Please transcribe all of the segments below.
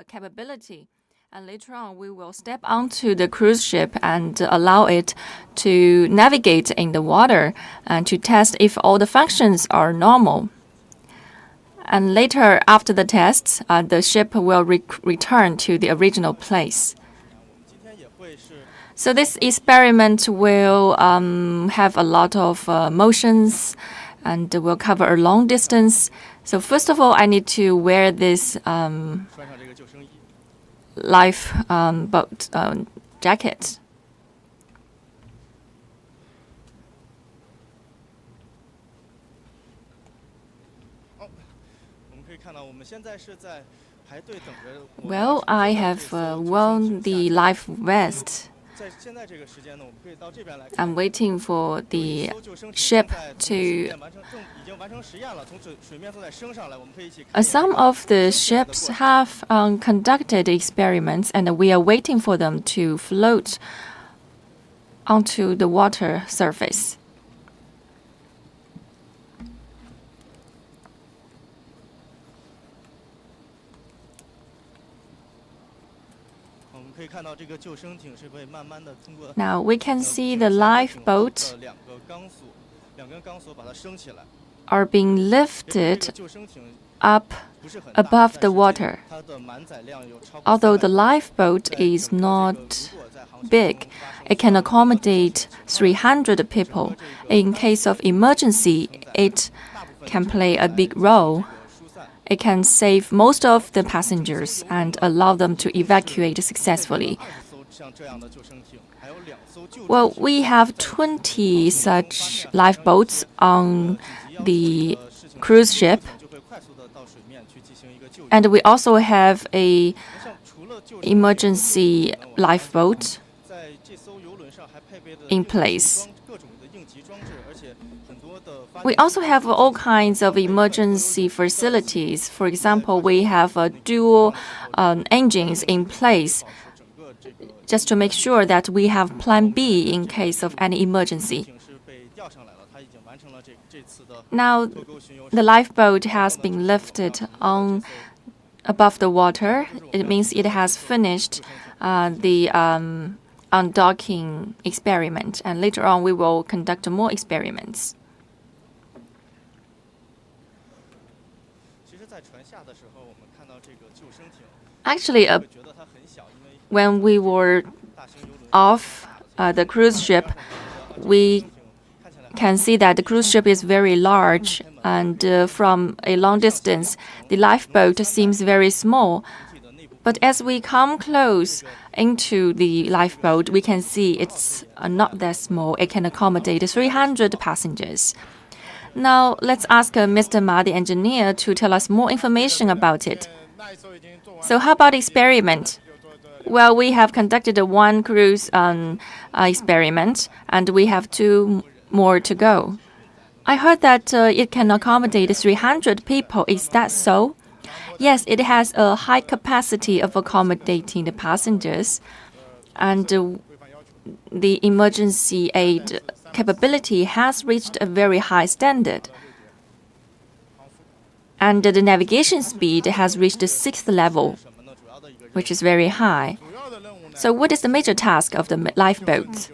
capability. And later on, we will step onto the cruise ship and allow it to navigate in the water and to test if all the functions are normal. And later, after the tests, the ship will return to the original place. So this experiment will have a lot of motions and will cover a long distance. So first of all, I need to wear this lifeboat jacket. Well, I have worn the life vest. I'm waiting for the ship to. Some of the ships have conducted experiments, and we are waiting for them to float onto the water surface. Now we can see the lifeboat are being lifted up above the water. Although the lifeboat is not big, it can accommodate 300 people. In case of emergency, it can play a big role. It can save most of the passengers and allow them to evacuate successfully. Well, we have 20 such lifeboats on the cruise ship. And we also have an emergency lifeboat in place. We also have all kinds of emergency facilities. For example, we have dual engines in place just to make sure that we have Plan B in case of any emergency. Now, the lifeboat has been lifted above the water. It means it has finished the undocking experiment, and later on we will conduct more experiments. Actually, when we were off the cruise ship, we can see that the cruise ship is very large, and from a long distance, the lifeboat seems very small. But as we come close into the lifeboat, we can see it's not that small. It can accommodate 300 passengers. Now, let's ask Mr. Ma, the engineer, to tell us more information about it. So how about experiment? Well, we have conducted one cruise experiment, and we have 2 more to go. I heard that it can accommodate 300 people. Is that so? Yes, it has a high capacity of accommodating the passengers, and the emergency aid capability has reached a very high standard. And the navigation speed has reached the 6th level, which is very high. So what is the major task of the lifeboat?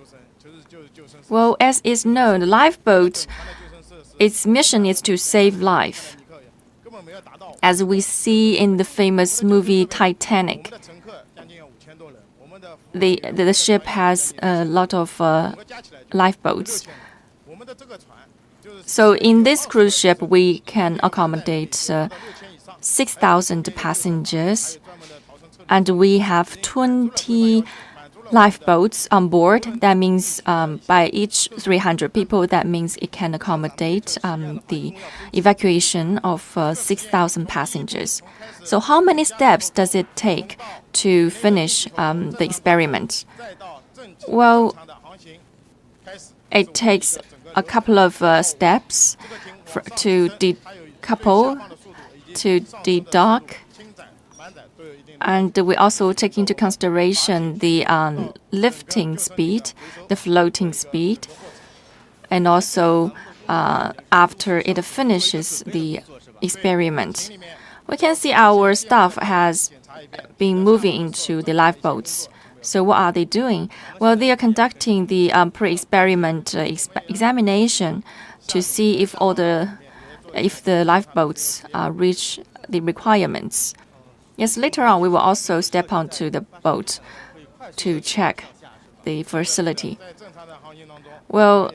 Well, as is known, the lifeboat, its mission is to save life. As we see in the famous movie Titanic, the ship has a lot of lifeboats. So in this cruise ship, we can accommodate 6,000 passengers, and we have 20 lifeboats on board. That means by each 300 people, that means it can accommodate the evacuation of 6,000 passengers. So how many steps does it take to finish the experiment? Well, it takes a couple of steps to decouple, to de-dock, and we also take into consideration the lifting speed, the floating speed, and also after it finishes the experiment. We can see our staff has being moving into the lifeboats. So what are they doing? Well, they are conducting the pre-experiment examination to see if the lifeboats reach the requirements. Yes, later on we will also step onto the boat to check the facility. Well,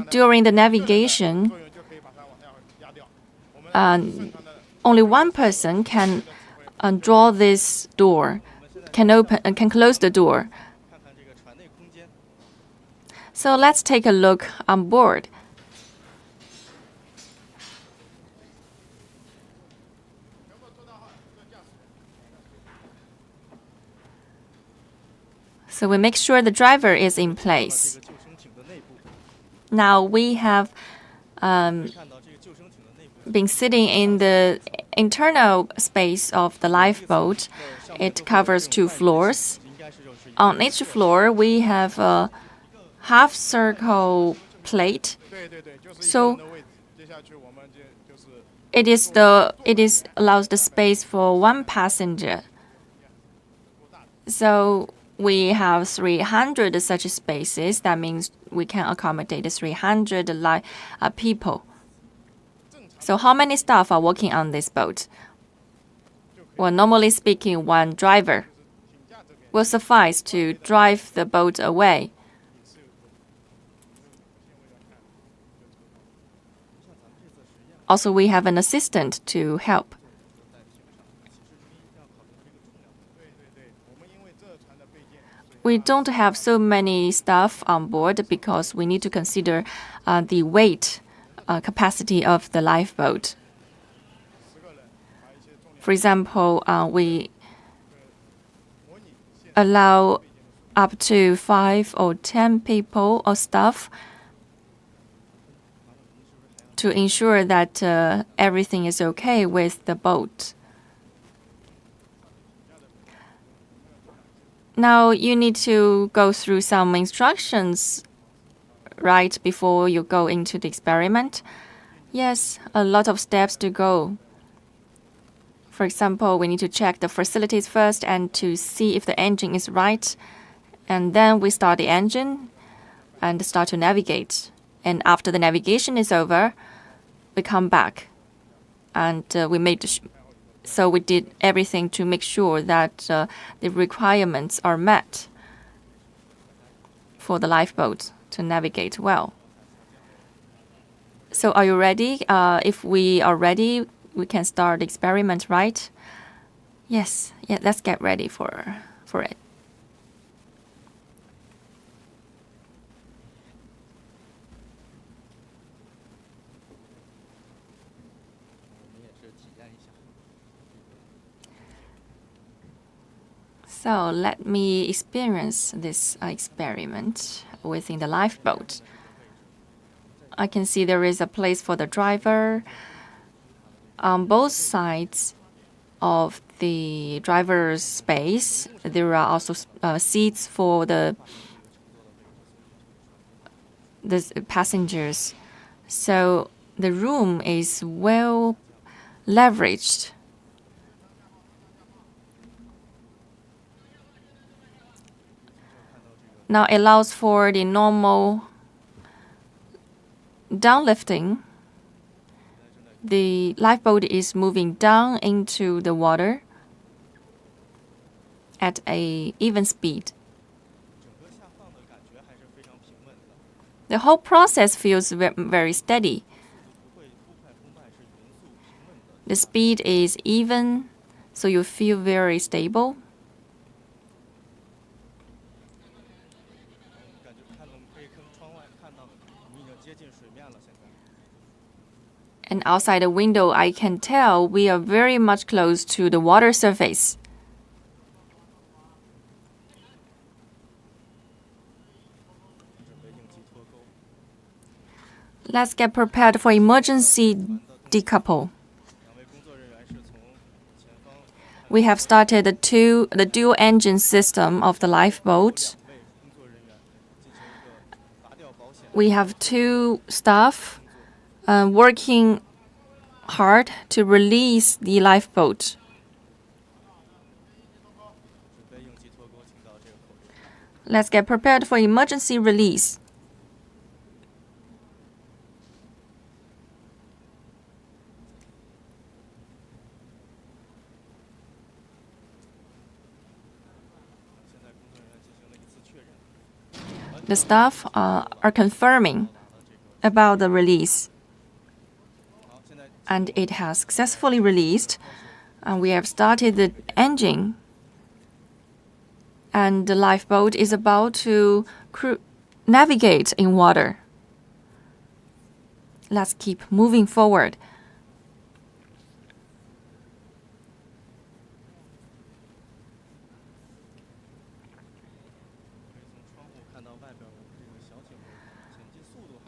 during the navigation, only one person can draw this door, can close the door. So let's take a look on board. So we make sure the driver is in place. Now we have been sitting in the internal space of the lifeboat. It covers 2 floors. On each floor, we have a half-circle plate. So it allows the space for 1 passenger. So we have 300 such spaces. That means we can accommodate 300 people. So how many staff are working on this boat? Well, normally speaking, 1 driver will suffice to drive the boat away. Also, we have an assistant to help. We don't have so many staff on board because we need to consider the weight capacity of the lifeboat. For example, we allow up to 5 or 10 people or staff to ensure that everything is okay with the boat. Now you need to go through some instructions right before you go into the experiment. Yes, a lot of steps to go. For example, we need to check the facilities first and to see if the engine is right. And then we start the engine and start to navigate. And after the navigation is over, we come back. And so we did everything to make sure that the requirements are met for the lifeboat to navigate well. So are you ready? If we are ready, we can start the experiment, right? Yes. Yeah, let's get ready for it. So let me experience this experiment within the lifeboat. I can see there is a place for the driver. On both sides of the driver's space, there are also seats for the passengers. So the room is well leveraged. Now it allows for the normal downlifting. The lifeboat is moving down into the water at an even speed. The whole process feels very steady. The speed is even, so you feel very stable. And outside the window, I can tell we are very much close to the water surface. Let's get prepared for emergency decouple. We have started the dual engine system of the lifeboat. We have 2 staff working hard to release the lifeboat. Let's get prepared for emergency release. The staff are confirming about the release. And it has successfully released. We have started the engine. And the lifeboat is about to navigate in water. Let's keep moving forward.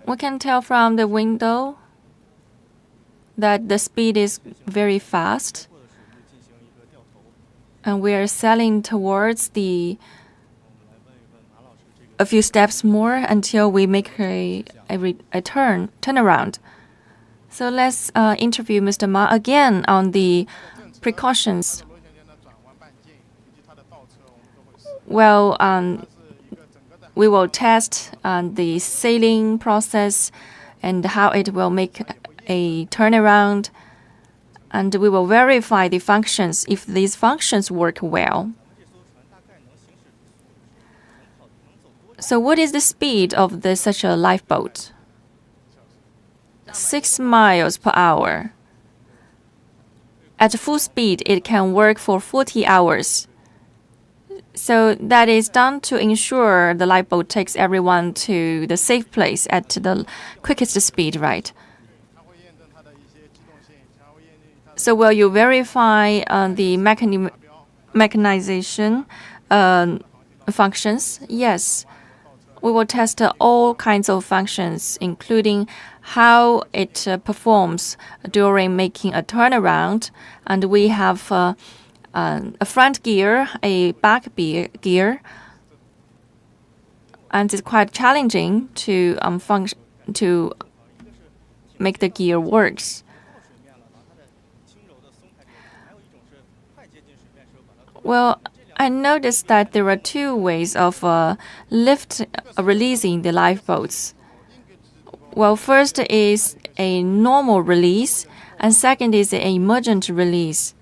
We can tell from the window that the speed is very fast. And we are sailing towards a few steps more until we make a turnaround. So let's interview Mr. Ma again on the precautions. Well, we will test the sailing process and how it will make a turnaround. And we will verify the functions if these functions work well. So what is the speed of such a lifeboat? 6 miles per hour. At full speed, it can work for 40 hours. So that is done to ensure the lifeboat takes everyone to the safe place at the quickest speed, right? So will you verify the mechanization functions? Yes. We will test all kinds of functions, including how it performs during making a turnaround. And we have a front gear, a back gear. And it's quite challenging to make the gear works. Well, I noticed that there are 2 ways of releasing the lifeboats. Well, first is a normal release, and second is an emergent release.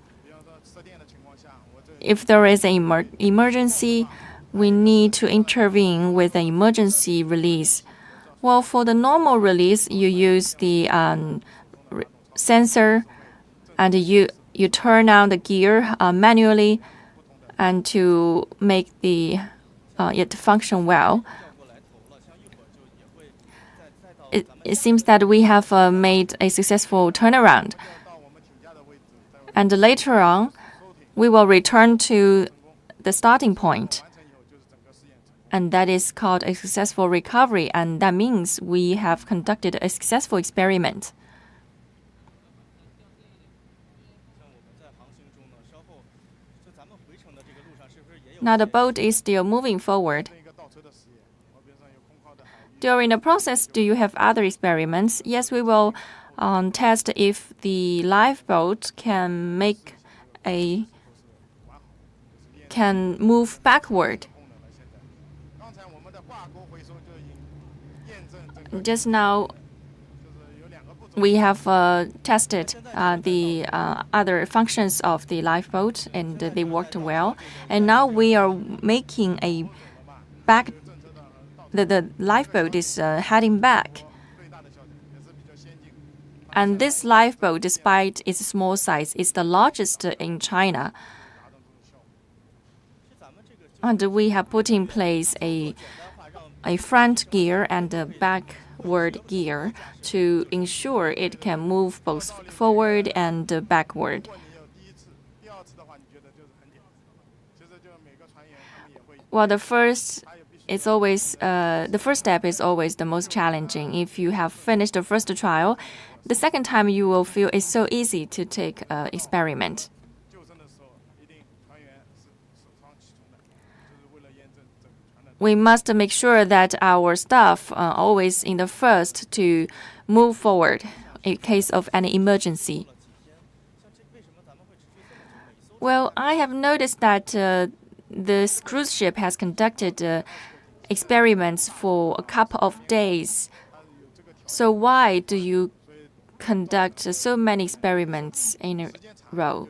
If there is an emergency, we need to intervene with an emergency release. Well, for the normal release, you use the sensor, and you turn on the gear manually, and to make it function well. It seems that we have made a successful turnaround. And later on, we will return to the starting point. And that is called a successful recovery. And that means we have conducted a successful experiment. Now the boat is still moving forward. During the process, do you have other experiments? Yes, we will test if the lifeboat can move backward. Just now, we have tested the other functions of the lifeboat, and they worked well. And now we are making the lifeboat is heading back. And this lifeboat, despite its small size, is the largest in China. And we have put in place a front gear and a backward gear to ensure it can move both forward and backward. Well, the first step is always the most challenging. If you have finished the first trial, the second time you will feel it's so easy to take an experiment. We must make sure that our staff are always in the first to move forward in case of any emergency. Well, I have noticed that this cruise ship has conducted experiments for a couple of days. So why do you conduct so many experiments in a row?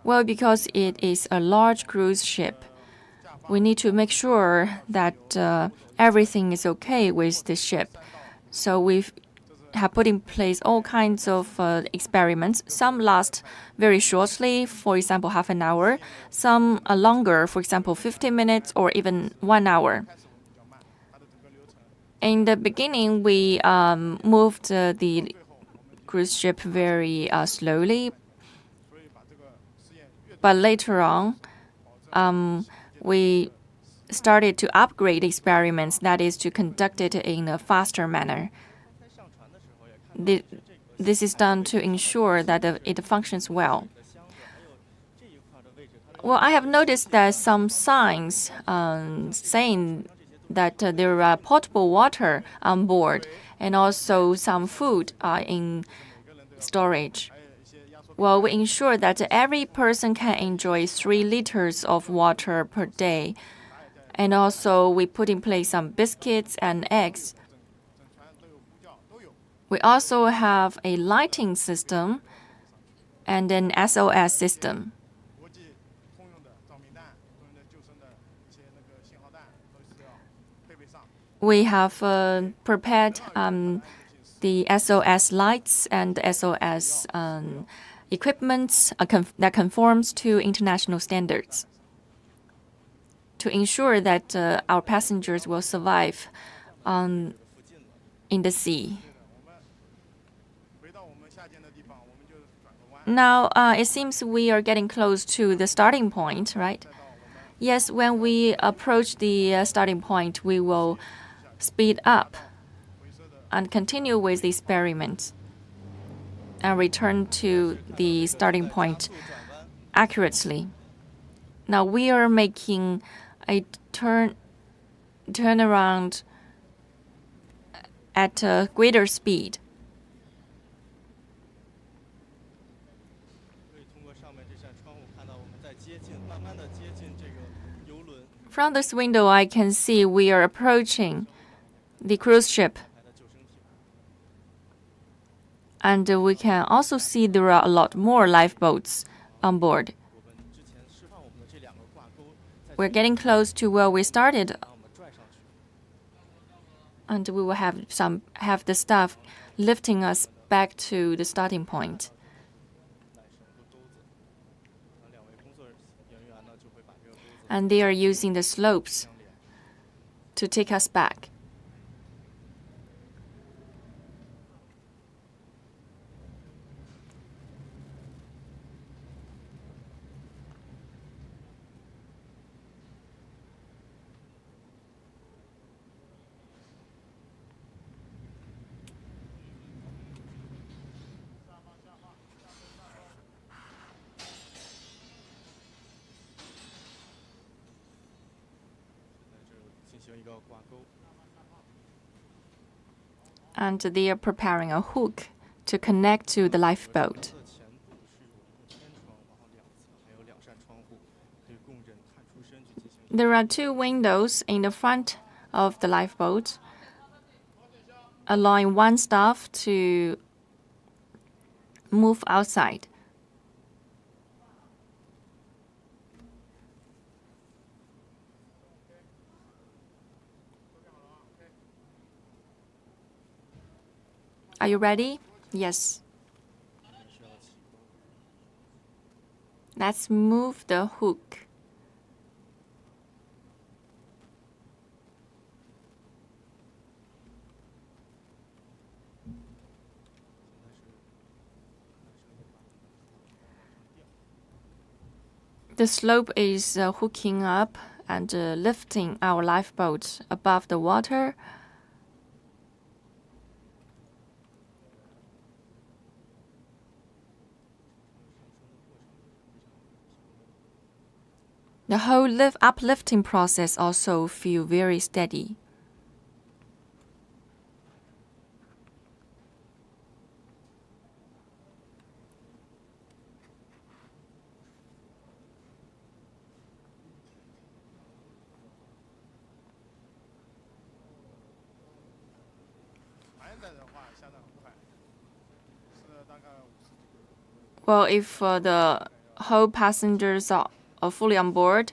Well, because it is a large cruise ship. We need to make sure that everything is okay with the ship. So we have put in place all kinds of experiments. Some last very shortly, for example, half an hour. Some are longer, for example, 15 minutes or even 1 hour. In the beginning, we moved the cruise ship very slowly. But later on, we started to upgrade experiments, that is, to conduct it in a faster manner. This is done to ensure that it functions well. Well, I have noticed that some signs saying that there are potable water on board and also some food in storage. Well, we ensure that every person can enjoy 3 liters of water per day. And also, we put in place some biscuits and eggs. We also have a lighting system and an SOS system. We have prepared the SOS lights and SOS equipment that conforms to international standards to ensure that our passengers will survive in the sea. Now, it seems we are getting close to the starting point, right? Yes, when we approach the starting point, we will speed up and continue with the experiment and return to the starting point accurately. Now we are making a turnaround at a greater speed. From this window, I can see we are approaching the cruise ship. And we can also see there are a lot more lifeboats on board. We're getting close to where we started. And we will have the staff lifting us back to the starting point. And they are using the slopes to take us back. And they are preparing a hook to connect to the lifeboat. There are 2 windows in the front of the lifeboat, allowing one staff to move outside. Are you ready? Yes. Let's move the hook. The slope is hooking up and lifting our lifeboat above the water. The whole uplifting process also feels very steady. Well, if the whole passengers are fully on board,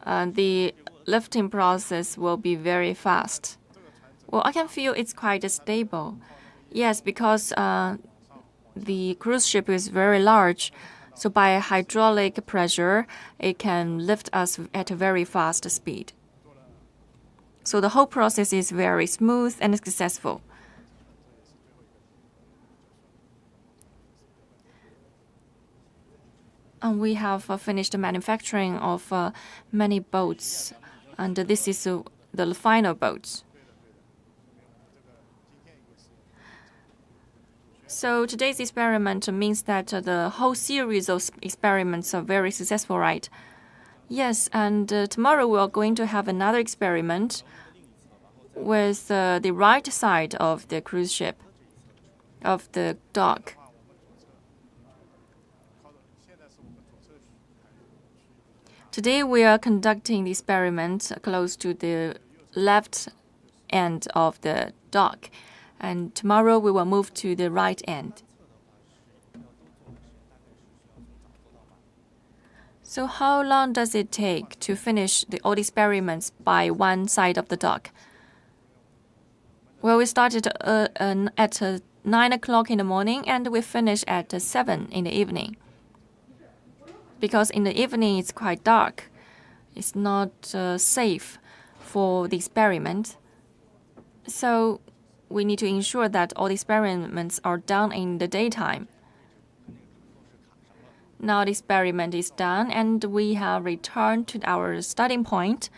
the lifting process will be very fast. Well, I can feel it's quite stable. Yes, because the cruise ship is very large, so by hydraulic pressure, it can lift us at a very fast speed. So the whole process is very smooth and successful. And we have finished the manufacturing of many boats, and this is the final boat. So today's experiment means that the whole series of experiments are very successful, right? Yes, and tomorrow we are going to have another experiment with the right side of the cruise ship, of the dock. Today we are conducting the experiment close to the left end of the dock, and tomorrow we will move to the right end. So how long does it take to finish all the experiments by one side of the dock? Well, we started at 9 o'clock in the morning and we finish at 7 in the evening. Because in the evening it's quite dark. It's not safe for the experiment. So we need to ensure that all the experiments are done in the daytime. Now the experiment is done and we have returned to our starting point.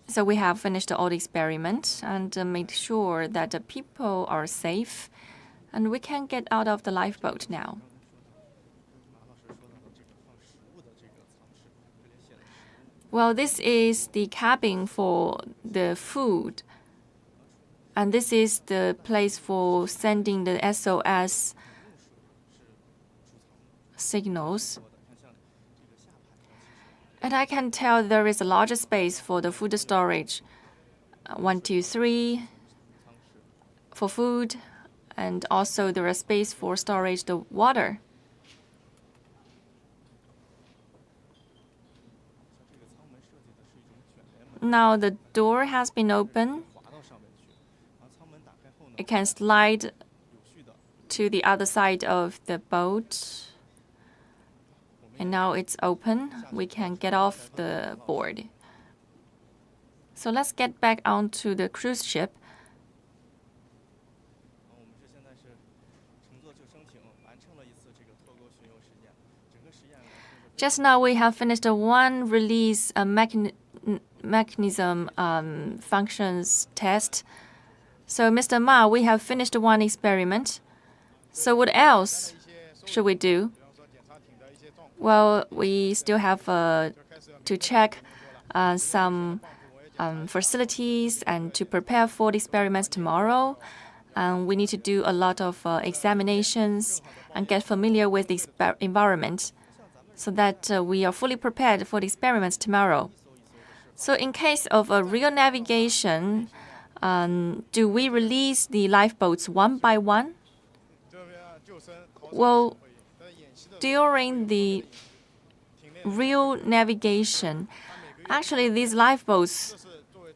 So we have finished all the experiments and made sure that the people are safe and we can get out of the lifeboat now. Well, this is the cabin for the food. And this is the place for sending the SOS signals. And I can tell there is a larger space for the food storage. 1, 2, 3 for food. And also there is space for storage the water. Now the door has been opened. It can slide to the other side of the boat. And now it's open. We can get off the board. So let's get back onto the cruise ship. Just now we have finished one release mechanism functions test. So Mr. Ma, we have finished one experiment. So what else should we do? Well, we still have to check some facilities and to prepare for the experiments tomorrow. We need to do a lot of examinations and get familiar with the environment so that we are fully prepared for the experiments tomorrow. So in case of a real navigation, do we release the lifeboats one by one? Well, during the real navigation, actually these lifeboats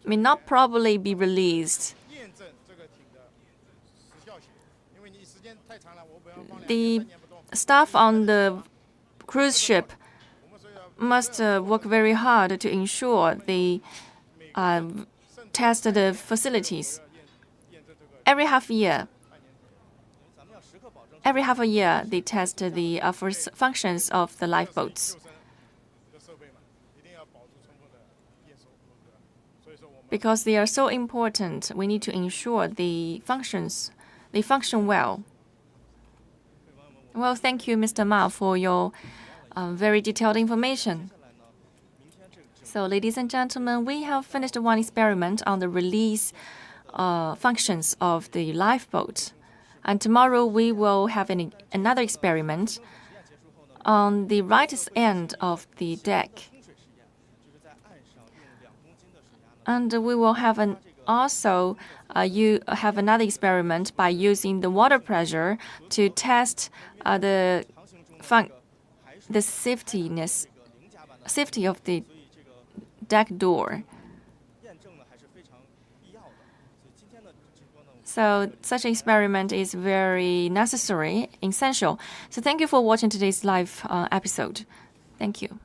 may not probably be released. The staff on the cruise ship must work very hard to ensure they test the facilities. Every half a year, they test the functions of the lifeboats. Because they are so important, we need to ensure they function well. Well, thank you, Mr. Ma, for your very detailed information. So, ladies and gentlemen, we have finished one experiment on the release functions of the lifeboat. And tomorrow we will have another experiment on the right end of the deck. And we will have also you have another experiment by using the water pressure to test the safety of the deck door. So such an experiment is very necessary, essential. So thank you for watching today's live episode. Thank you.